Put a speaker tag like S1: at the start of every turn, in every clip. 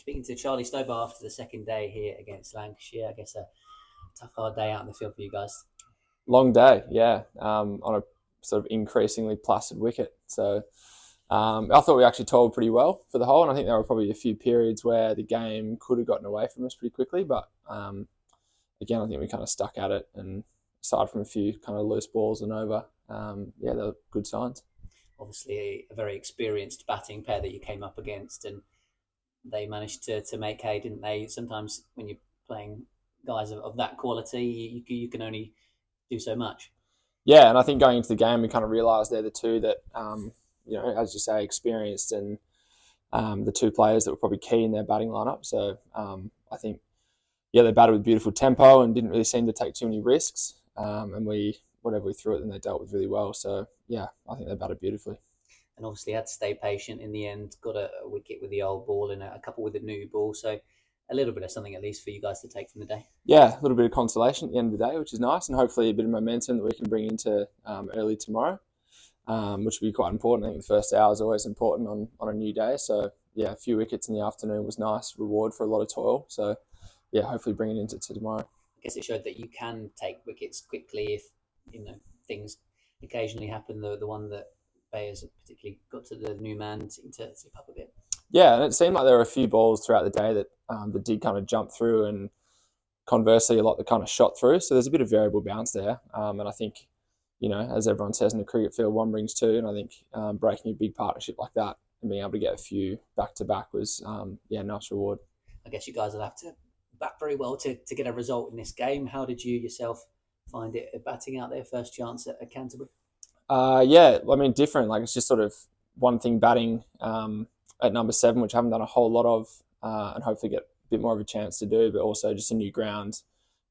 S1: speaking to Charlie Stobo after the second day here against Lancashire. I guess a tough, hard day out in the field for you guys.
S2: Long day, yeah, on a sort of increasingly placid wicket. So I thought we actually toiled pretty well for the whole, and I think there were probably a few periods where the game could have gotten away from us pretty quickly. But again, I think we kind of stuck at it, and aside from a few kind of loose balls and over, yeah, they were good signs.
S1: Obviously, a very experienced batting pair that you came up against, and they managed to make hay, didn't they? Sometimes when you're playing guys of that quality, you can only do so much.
S2: Yeah, and I think going into the game, we kind of realised they're the two that, as you say, experienced and the two players that were probably key in their batting lineup. So I think, yeah, they batted with beautiful tempo and didn't really seem to take too many risks. And whatever we threw at them, they dealt with really well. So, yeah, I think they batted beautifully.
S1: And obviously had to stay patient in the end, got a wicket with the old ball and a couple with the new ball. So a little bit of something at least for you guys to take from the day.
S2: Yeah, a little bit of consolation at the end of the day, which is nice, and hopefully a bit of momentum that we can bring into early tomorrow, which will be quite important. I think the first hour is always important on a new day. So, yeah, a few wickets in the afternoon was nice, reward for a lot of toil. So, yeah, hopefully bring it into tomorrow.
S1: I guess it showed that you can take wickets quickly if, things occasionally happen. The one that Bayers particularly got to the new man seemed to zip up a bit.
S2: Yeah, and it seemed like there were a few balls throughout the day that did kind of jump through, and conversely a lot that kind of shot through. So there's a bit of variable bounce there. And I think, as everyone says in the cricket field, one brings two. And I think breaking a big partnership like that and being able to get a few back-to-back was, nice reward.
S1: I guess you guys will have to bat very well to get a result in this game. How did you yourself find it batting out there first chance at Canterbury?
S2: Different. Like, it's just sort of one thing batting at number 7, which I haven't done a whole lot of, and hopefully get a bit more of a chance to do, but also just a new ground,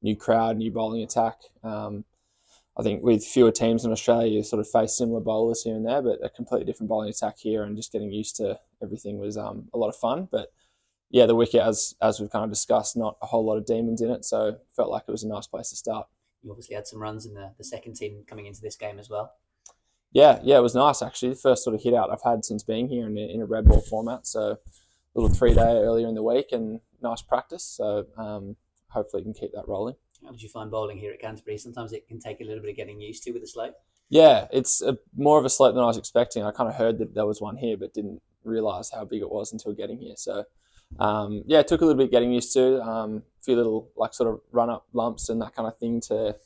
S2: new crowd, new bowling attack. I think with fewer teams in Australia, you sort of face similar bowlers here and there, but a completely different bowling attack here, and just getting used to everything was a lot of fun. But yeah, the wicket, as we've kind of discussed, not a whole lot of demons in it, so felt like it was a nice place to start.
S1: You obviously had some runs in the second team coming into this game as well.
S2: Yeah, it was nice actually. The first sort of hit out I've had since being here in a red ball format. So a little 3-day earlier in the week and nice practice. So hopefully you can keep that rolling.
S1: How did you find bowling here at Canterbury? Sometimes it can take a little bit of getting used to with the slope.
S2: Yeah, it's more of a slope than I was expecting. I kind of heard that there was one here, but didn't realise how big it was until getting here. So it took a little bit getting used to. A few little sort of run up lumps and that kind of thing to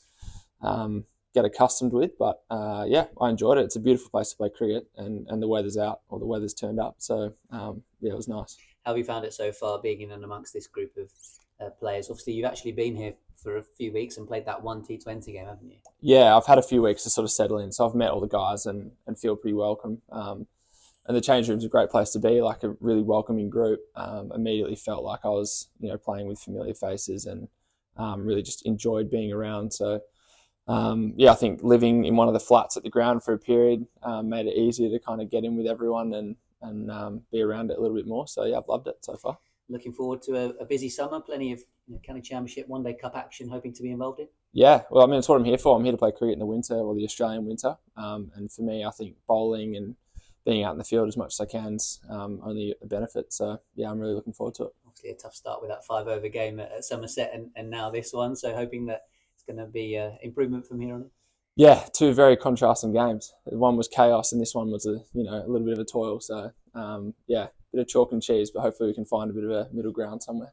S2: get accustomed with, but I enjoyed it. It's a beautiful place to play cricket, and the weather's out, or the weather's turned up, so it was nice.
S1: How have you found it so far, being in and amongst this group of players? Obviously you've actually been here for a few weeks and played that one T20 game, haven't you?
S2: Yeah, I've had a few weeks to sort of settle in, so I've met all the guys and feel pretty welcome. And the change room's a great place to be, like a really welcoming group. Immediately felt like I was playing with familiar faces, and really just enjoyed being around. So I think living in one of the flats at the ground for a period made it easier to kind of get in with everyone and be around it a little bit more. So yeah, I've loved it so far.
S1: Looking forward to a busy summer, plenty of county championship, one day cup action, hoping to be involved in.
S2: Yeah, well, I mean, it's what I'm here for. I'm here to play cricket in the winter, or the Australian winter. And for me, I think bowling and being out in the field as much as I can is only a benefit. So yeah, I'm really looking forward to it.
S1: Obviously a tough start with that 5-over game at Somerset, and now this one. So hoping that going to be improvement from here on in.
S2: Yeah, two very contrasting games. One was chaos, and this one was a little bit of a toil. So bit of chalk and cheese, but hopefully we can find a bit of a middle ground somewhere.